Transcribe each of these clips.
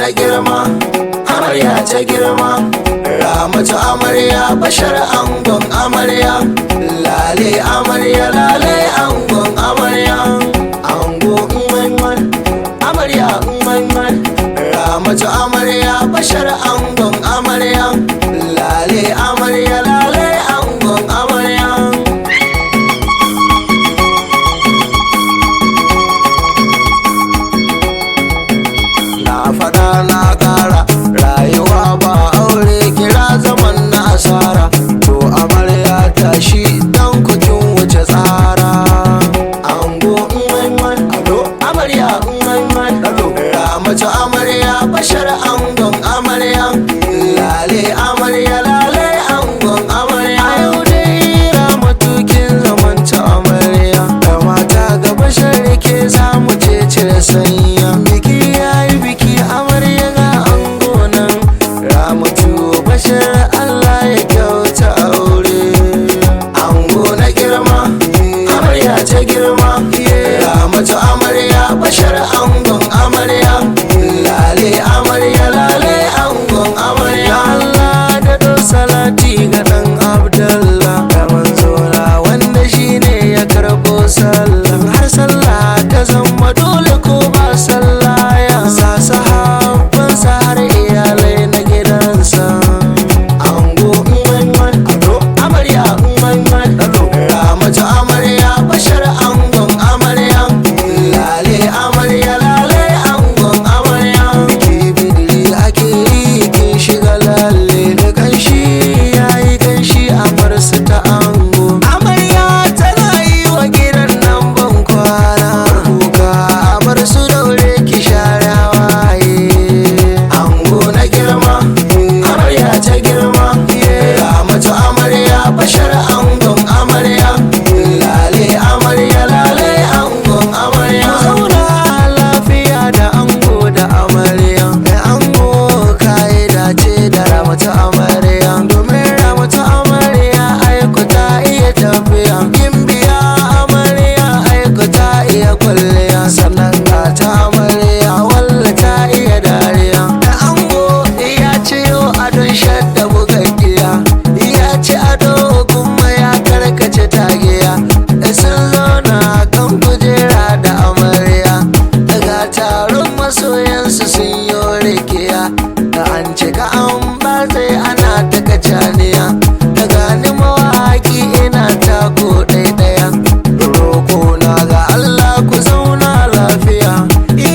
na girma amarya ta girma Ramatu amarya Bashar angon amarya lale amarya lale angon amarya ango umman amarya umman Ramatu amarya Bashar angon amarya lale amarya lale angon amarya na fada na kara rayuwa ba aure kira zaman na asara to amarya tashi dan kukin wuce tsara ango umman ado amarya umman ado Ramatu amarya Bashar angon amarya lale amarya lale angon amarya yau dai Ramatu kin zamanta amarya da mata ga Bashar ke zamu je cire sanya biki yayi biki amarya ga ango nan Ramatu Bashar Allah ya kyauta aure ango na girma amarya ta girma Ramatu amarya Bashar angon amarya lale amarya lale angon amarya Allah da do salati ga dan Abdullah da manzora wanda shine ya karbo sallah har sallah ta zama dole ko ba sallah ya sa sahabban sa har iyalai na gidansa ango umman ado amarya umman ado Ramatu amarya Bashar angon amarya lale amarya lale angon amarya biki bidiri ake yi kin shiga lalle da kanshi yayi kanshi a bar su ta ango amarya tana yi wa gidan nan ban kwana kuka a bar su daure ki share waye ango na girma amarya ta girma Ramatu amarya Bashar angon amarya lale amarya lale angon amarya zauna lafiya da ango da amarya da ango kai dace da Ramatu amarya domin Ramatu amarya aiko ta iya tafiya gimbiya amarya aiko ta iya kwalliya sannan ga ta amarya walla ta iya dariya da ango ya ciyo adon shadda bugaggiya ya ci ado kuma ya karkace tagiya sun zauna kan kujera da amarya daga taron masoyansu sun yi rikiya da an cika an ba sai ana ta kacaniya daga ni mawaki ina tako ɗaiɗaya roko na ga Allah ku zauna lafiya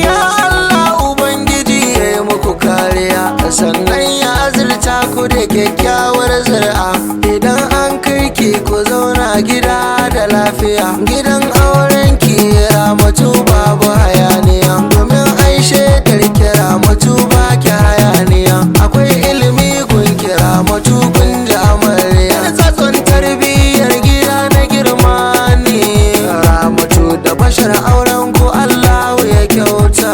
ya Allah ubangiji ya yi muku kariya sannan ya azurta ku da kyakkyawar zuri'a idan an kai ki ku zauna gida da lafiya gidan auren ki Ramatu babu hayaniya domin aishe tarki Ramatu ba ki hayaniya akwai ilimi gun ki Ramatu kun da amarya tsatson tarbiyyar gida na girma ne Ramatu da Bashar auren ku Allah ya kyauta